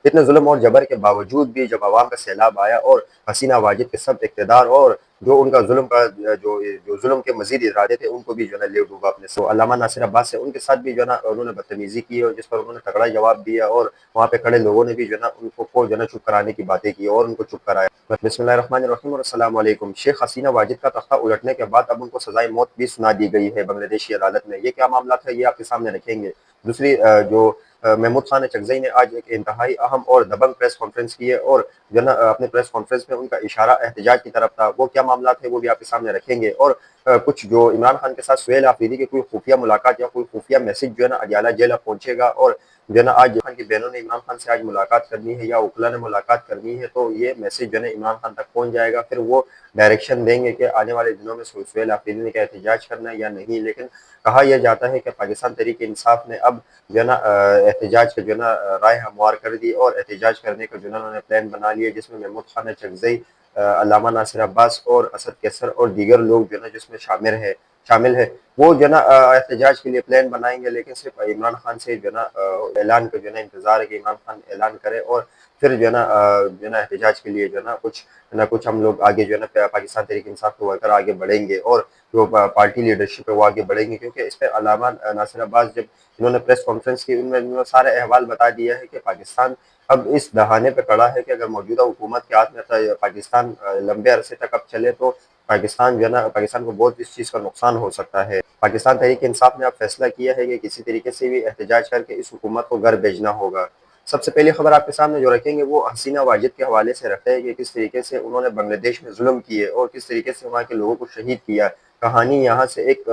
اتنے ظلم اور جبر کے باوجود بھی جب عوام کا سیلاب آیا اور حسینہ واجد کے سب اقتدار اور جو ان کا ظلم کا جو ظلم کے مزید ارادے تھے ان کو بھی جو ہے نا لے ڈوبا اپنے سو علامہ ناصر عباس سے ان کے ساتھ بھی جو ہے نا انہوں نے بدتمیزی کی اور جس پر انہوں نے تگڑا جواب دیا، اور وہاں پہ کھڑے لوگوں نے بھی جو ہے نا ان کو جو ہے نا چپ کرانے کی باتیں کی اور ان کو چپ کرایا۔ بسم اللہ الرحمن الرحیم اور السلام علیکم۔ شیخ حسینہ واجد کا تختہ الٹنے کے بعد اب ان کو سزائے موت بھی سنا دی گئی ہے بنگلہ دیش کی عدالت میں۔ یہ کیا معاملات ہے یہ آپ کے سامنے رکھیں گے۔ دوسری جو محمود خان چکزئی نے آج ایک انتہائی اہم اور دبنگ پریس کانفرنس کی ہے، اور جو ہے نا اپنے پریس کانفرنس میں ان کا اشارہ احتجاج کی طرف تھا، وہ کیا معاملات ہیں وہ بھی آپ کے سامنے رکھیں گے۔ اور کچھ جو عمران خان کے ساتھ سہیل آفریدی کی کوئی خفیہ ملاقات یا کوئی خفیہ میسج جو ہے نا اڈیالہ جیل پہنچے گا، اور جو ہے نا آج خان کی بہنوں نے عمران خان سے آج ملاقات کرنی ہے یا وکلا نے ملاقات کرنی ہے، تو یہ میسج جو ہے نا عمران خان تک پہنچ جائے گا، پھر وہ ڈائریکشن دیں گے کہ آنے والے دنوں میں سہیل آفریدی نے کیا احتجاج کرنا ہے یا نہیں۔ لیکن کہا یہ جاتا ہے کہ پاکستان تحریک انصاف نے اب جو ہے نا احتجاج کا جو ہے نا رائے ہموار کر دی، اور احتجاج کرنے کا جو ہے نا انہوں نے پلان بنا لیا، جس میں محمود خان چکزئی، علامہ ناصر عباس اور اسد کیسر اور دیگر لوگ جو ہے نا جس میں شامل ہے وہ جو ہے نا احتجاج کے لیے پلان بنائیں گے۔ لیکن صرف عمران خان سے جو ہے نا اعلان کا جو ہے نا انتظار ہے کہ عمران خان اعلان کرے، اور پھر جو ہے نا احتجاج کے لیے جو ہے نا کچھ ہم لوگ آگے جو ہے نا پاکستان تحریک انصاف کو ورکر آگے بڑھیں گے، اور جو پارٹی لیڈرشپ ہے وہ آگے بڑھیں گے، کیونکہ اس پہ علامہ ناصر عباس جب انہوں نے پریس کانفرنس کی، انہوں نے سارا احوال بتا دیا ہے کہ پاکستان اب اس دہانے پہ کڑا ہے کہ اگر موجودہ حکومت کے ہاتھ میں پاکستان لمبے عرصے تک اب چلے تو پاکستان جو ہے نا پاکستان کو بہت اس چیز کا نقصان ہو سکتا ہے۔ پاکستان تحریک انصاف نے اب فیصلہ کیا ہے کہ کسی طریقے سے بھی احتجاج کر کے اس حکومت کو گھر بھیجنا ہوگا۔ سب سے پہلی خبر آپ کے سامنے جو رکھیں گے وہ حسینہ واجد کے حوالے سے رکھتے ہیں کہ کس طریقے سے انہوں نے بنگلہ دیش میں ظلم کیے اور کس طریقے سے وہاں کے لوگوں کو شہید کیا۔ کہانی یہاں سے ایک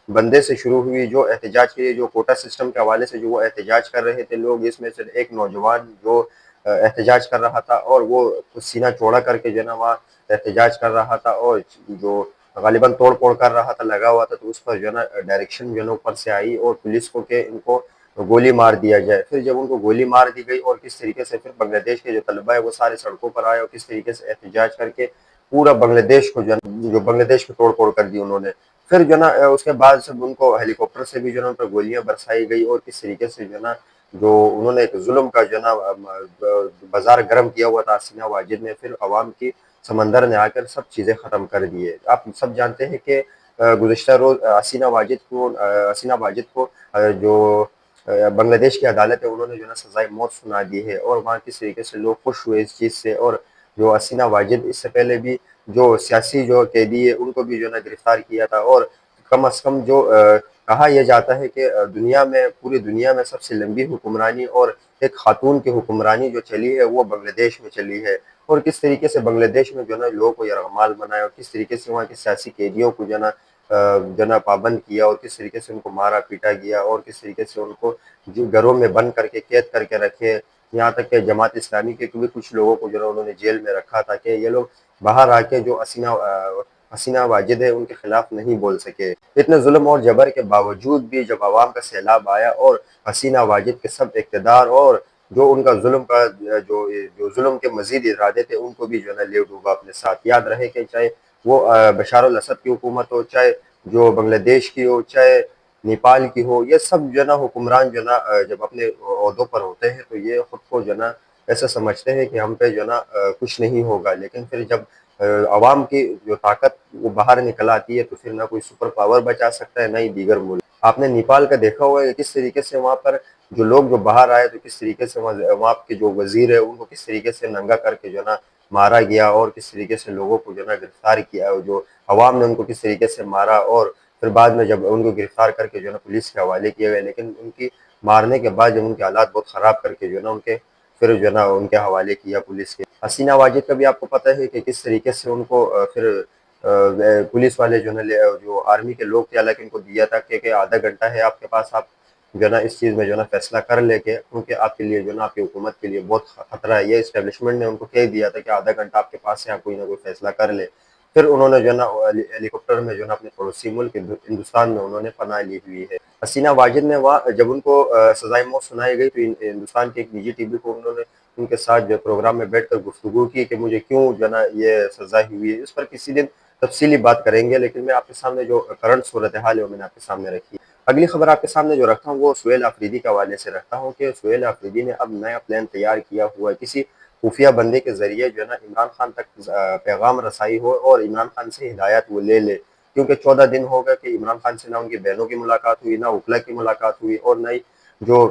بندے سے شروع ہوئی جو احتجاج کے لیے، جو کوٹا سسٹم کے حوالے سے جو وہ احتجاج کر رہے تھے لوگ، اس میں سے ایک نوجوان جو احتجاج کر رہا تھا اور وہ سینہ چوڑا کر کے جو ہے نا وہاں احتجاج کر رہا تھا، اور جو غالباً توڑ پھوڑ کر رہا تھا، لگا ہوا تھا، تو اس پر جو ہے نا ڈائریکشن جو ہے نا اوپر سے آئی اور پولیس کو کہ ان کو گولی مار دیا جائے۔ پھر جب ان کو گولی مار دی گئی اور کس طریقے سے پھر بنگلہ دیش کے جو طلبہ ہے وہ سارے سڑکوں پر آئے اور کس طریقے سے احتجاج کر کے پورا بنگلہ دیش کو جو بنگلہ دیش کو توڑ پھوڑ کر دی انہوں نے۔ پھر جو ہے نا اس کے بعد سب ان کو ہیلی کاپٹر سے بھی جو ہے نا ان پر گولیاں برسائی گئی، اور کس طریقے سے جو ہے نا جو انہوں نے ایک ظلم کا جو ہے نا بازار گرم کیا ہوا تھا حسینہ واجد نے، پھر عوام کی سمندر نے آ کر سب چیزیں ختم کر دیے۔ آپ سب جانتے ہیں کہ گزشتہ روز حسینہ واجد کو جو بنگلہ دیش کی عدالت ہے انہوں نے جو ہے نا سزائے موت سنا دی ہے، اور وہاں کس طریقے سے لوگ خوش ہوئے اس چیز سے۔ اور جو حسینہ واجد اس سے پہلے بھی جو سیاسی جو قیدی ہے ان کو بھی جو ہے نا گرفتار کیا تھا، اور کم از کم جو کہا یہ جاتا ہے کہ پوری دنیا میں سب سے لمبی حکمرانی اور ایک خاتون کی حکمرانی جو چلی ہے وہ بنگلہ دیش میں چلی ہے، اور کس طریقے سے بنگلہ دیش میں جو ہے نا لوگوں کو یرغمال بنایا، اور کس طریقے سے وہاں کے سیاسی قیدیوں کو جو ہے نا پابند کیا، اور کس طریقے سے ان کو مارا پیٹا گیا، اور کس طریقے سے ان کو گھروں میں بند کر کے قید کر کے رکھے، یہاں تک کہ جماعت اسلامی کے بھی کچھ لوگوں کو جو ہے انہوں نے جیل میں رکھا تھا کہ یہ لوگ باہر آ کے جو حسینہ واجد ہے ان کے خلاف نہیں بول سکے۔ اتنے ظلم اور جبر کے باوجود بھی جب عوام کا سیلاب آیا اور حسینہ واجد کے سب اقتدار اور جو ان کا جو ظلم کے مزید ارادے تھے ان کو بھی جو ہے نا لے ڈوبا اپنے ساتھ۔ یاد رہے کہ چاہے وہ بشار الاسد کی حکومت ہو، چاہے جو بنگلہ دیش کی ہو، چاہے نیپال کی ہو، یہ سب جو ہے نا حکمران جو ہے نا جب اپنے عہدوں پر ہوتے ہیں تو یہ خود کو جو ہے نا ایسا سمجھتے ہیں کہ ہم پہ جو ہے نا کچھ نہیں ہوگا، لیکن پھر جب عوام کی جو طاقت وہ باہر نکل آتی ہے تو پھر نہ کوئی سپر پاور بچا سکتا ہے نہ ہی دیگر ملک۔ آپ نے نیپال کا دیکھا ہوا ہے کس طریقے سے وہاں پر جو لوگ جو باہر آئے تو کس طریقے سے وہاں کے جو وزیر ہے ان کو کس طریقے سے ننگا کر کے جو ہے نا مارا گیا، اور کس طریقے سے لوگوں کو جو ہے نا گرفتار کیا، جو عوام نے ان کو کس طریقے سے مارا، اور پھر بعد میں جب ان کو گرفتار کر کے جو ہے نا پولیس کے حوالے کیے گئے، لیکن ان کی مارنے کے بعد جب ان کے حالات بہت خراب کر کے جو ہے نا پھر جو ہے نا ان کے حوالے کیا پولیس کے۔ حسینہ واجد کا بھی آپ کو پتہ ہے کہ کس طریقے سے ان کو پھر پولیس والے جو ہے نا جو آرمی کے لوگ تھے حالانکہ ان کو دیا تھا کہ آدھا گھنٹہ ہے آپ کے پاس، آپ جو ہے نا اس چیز میں جو ہے نا فیصلہ کر لے کے، کیونکہ آپ کے لیے جو ہے نا آپ کی حکومت کے لیے بہت خطرہ ہے، یہ اسٹیبلشمنٹ نے ان کو کہہ دیا تھا کہ آدھا گھنٹہ آپ کے پاس ہے، آپ کوئی نہ کوئی فیصلہ کر لے۔ پھر انہوں نے جو ہے نا ہیلی کاپٹر میں جو ہے نا اپنے پڑوسی ملک ہندوستان میں انہوں نے پناہ لی ہوئی ہے۔ حسینہ واجد نے وہاں جب ان کو سزائے موت سنائی گئی تو ہندوستان کے ایک نجی ٹی وی کو انہوں نے ان کے ساتھ جو پروگرام میں بیٹھ کر گفتگو کی کہ مجھے کیوں جو ہے نا یہ سزا ہوئی ہے، اس پر کسی دن تفصیلی بات کریں گے، لیکن میں آپ کے سامنے جو کرنٹ صورتحال ہے وہ میں نے آپ کے سامنے رکھی۔ اگلی خبر آپ کے سامنے جو رکھتا ہوں وہ سہیل آفریدی کے حوالے سے رکھتا ہوں کہ سہیل آفریدی نے اب نیا پلان تیار کیا ہوا ہے، کسی خفیہ بندے کے ذریعے جو ہے نا عمران خان تک پیغام رسائی ہو اور عمران خان سے ہدایت وہ لے لے، کیونکہ 14 دن ہو گئے کہ عمران خان سے نہ ان کی بہنوں کی ملاقات ہوئی، نہ وکلا کی ملاقات ہوئی، اور نہ ہی جو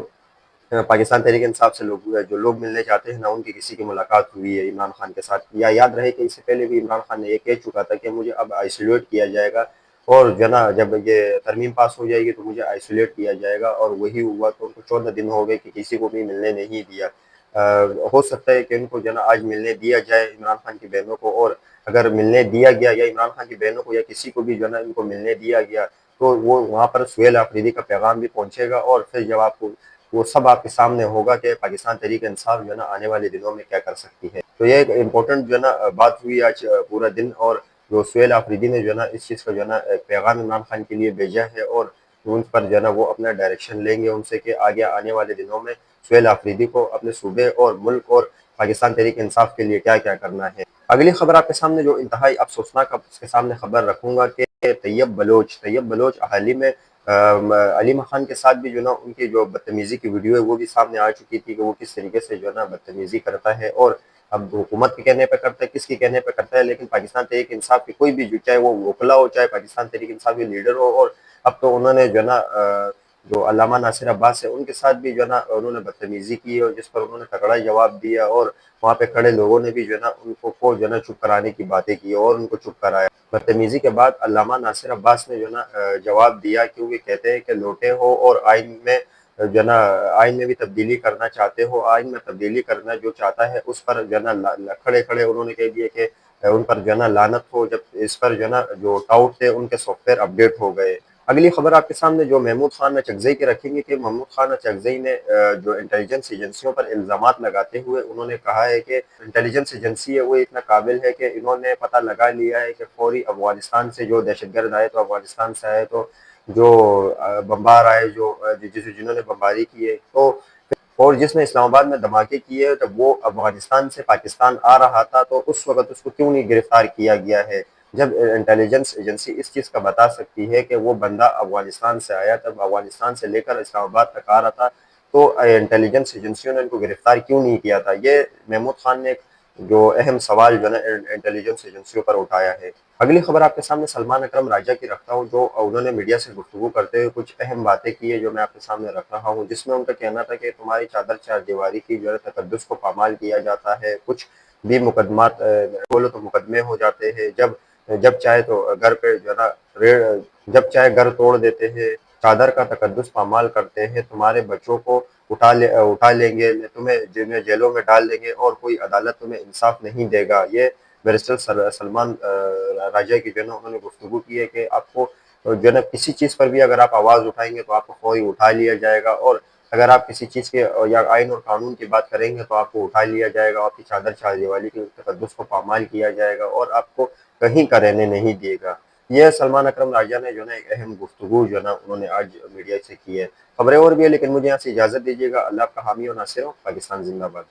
پاکستان تحریک انصاف سے جو لوگ ملنے چاہتے ہیں نہ ان کی کسی کی ملاقات ہوئی ہے عمران خان کے ساتھ۔ یا یاد رہے کہ اس سے پہلے بھی عمران خان نے یہ کہہ چکا تھا کہ مجھے اب آئسولیٹ کیا جائے گا، اور جو ہے نا جب یہ ترمیم پاس ہو جائے گی تو مجھے آئسولیٹ کیا جائے گا، اور وہی ہوا تو ان کو 14 دن ہو گئے کہ کسی کو بھی ملنے نہیں دیا۔ ہو سکتا ہے کہ ان کو جو ہے نا آج ملنے دیا جائے عمران خان کی بہنوں کو، اور اگر ملنے دیا گیا یا عمران خان کی بہنوں کو یا کسی کو بھی جو ہے نا ان کو ملنے دیا گیا تو وہ وہاں پر سہیل آفریدی کا پیغام بھی پہنچے گا، اور پھر جب آپ کو وہ سب آپ کے سامنے ہوگا کہ پاکستان تحریک انصاف جو ہے نا آنے والے دنوں میں کیا کر سکتی ہے۔ تو یہ ایک امپورٹنٹ جو ہے نا بات ہوئی آج پورا دن، اور جو سہیل آفریدی نے جو ہے نا اس چیز کا جو ہے نا ایک پیغام عمران خان کے لیے بھیجا ہے، اور ان پر جو ہے نا وہ اپنا ڈائریکشن لیں گے ان سے کہ آگے آنے والے دنوں میں سہیل آفریدی کو اپنے صوبے اور ملک اور پاکستان تحریک انصاف کے لیے کیا کیا کرنا ہے۔ اگلی خبر آپ کے سامنے جو انتہائی افسوسناک اس کے سامنے خبر رکھوں گا کہ طیب بلوچ حال ہی میں علیم خان کے ساتھ بھی جو ہے نا ان کی جو بدتمیزی کی ویڈیو ہے وہ بھی سامنے آ چکی تھی کہ وہ کس طریقے سے جو ہے نا بدتمیزی کرتا ہے، اور اب حکومت کے کہنے پہ کرتا ہے، کس کے کہنے پہ کرتا ہے، لیکن پاکستان تحریک انصاف کی کوئی بھی جو چاہے وہ وکلا ہو چاہے پاکستان تحریک انصاف کے لیڈر ہو، اور اب تو انہوں نے جو ہے نا جو علامہ ناصر عباس ہے ان کے ساتھ بھی جو ہے نا انہوں نے بدتمیزی کی، اور جس پر انہوں نے تگڑا جواب دیا، اور وہاں پہ کھڑے لوگوں نے بھی جو ہے نا ان کو جو ہے نا چپ کرانے کی باتیں کی اور ان کو چپ کرایا۔ بدتمیزی کے بعد علامہ ناصر عباس نے جو ہے نا جواب دیا، کیونکہ کہتے ہیں کہ لوٹے ہو اور آئین میں جو ہے نا آئین میں بھی تبدیلی کرنا چاہتے ہو، آئین میں تبدیلی کرنا جو چاہتا ہے اس پر جو ہے نا کھڑے کھڑے انہوں نے کہہ دیا کہ ان پر جو ہے نا لعنت ہو، جب اس پر جو ہے نا جو ٹاؤٹ تھے ان کے سافٹ ویئر اپڈیٹ ہو گئے۔ اگلی خبر آپ کے سامنے جو محمود خان اچکزئی کی رکھیں گے کہ محمود خان اچکزئی نے جو انٹیلیجنس ایجنسیوں پر الزامات لگاتے ہوئے انہوں نے کہا ہے کہ انٹیلیجنس ایجنسی ہے وہ اتنا قابل ہے کہ انہوں نے پتہ لگا لیا ہے کہ فوری افغانستان سے جو دہشت گرد آئے تو افغانستان سے آئے تو جو بمبار آئے جنہوں نے بمباری کی ہے تو اور جس نے اسلام آباد میں دھماکے کیے جب وہ افغانستان سے پاکستان آ رہا تھا تو اس وقت اس کو کیوں نہیں گرفتار کیا گیا ہے، جب انٹیلیجنس ایجنسی اس چیز کا بتا سکتی ہے کہ وہ بندہ افغانستان سے آیا تب افغانستان سے لے کر اسلام آباد تک آ رہا تھا تو انٹیلیجنس ایجنسیوں نے ان کو گرفتار کیوں نہیں کیا تھا۔ یہ محمود خان نے جو اہم سوال جو ہے انٹیلیجنس ایجنسیوں پر اٹھایا ہے۔ اگلی خبر آپ کے سامنے سلمان اکرم راجہ کی رکھتا ہوں، جو انہوں نے میڈیا سے گفتگو کرتے ہوئے کچھ اہم باتیں کی ہے جو میں آپ کے سامنے رکھ رہا ہوں، جس میں ان کا کہنا تھا کہ تمہاری چادر چار دیواری کی جو ہے تقدس کو پامال کیا جاتا ہے، کچھ بھی مقدمات بولو تو مقدمے ہو جاتے ہیں، جب چاہے تو گھر پہ جو ہے نا جب چاہے گھر توڑ دیتے ہیں، چادر کا تقدس پامال کرتے ہیں، تمہارے بچوں کو اٹھا لیں گے، تمہیں جیلوں میں ڈال دیں گے اور کوئی عدالت تمہیں انصاف نہیں دے گا۔ یہ بیرسٹر سلمان راجہ کی جو ہے نا انہوں نے گفتگو کی ہے کہ آپ کو جو ہے نا کسی چیز پر بھی اگر آپ آواز اٹھائیں گے تو آپ کو فوری اٹھا لیا جائے گا، اور اگر آپ کسی چیز کے یا آئین اور قانون کی بات کریں گے تو آپ کو اٹھا لیا جائے گا، آپ کی چادر چار دیواری کے تقدس کو پامال کیا جائے گا اور آپ کو کہیں کا رہنے نہیں دے گا۔ یہ سلمان اکرم راجہ نے جو ہے نا ایک اہم گفتگو جو ہے نا انہوں نے آج میڈیا سے کی ہے۔ خبریں اور بھی ہے لیکن مجھے یہاں سے اجازت دیجیے گا۔ اللہ آپ کا حامی و ناصر ہو۔ پاکستان زندہ باد۔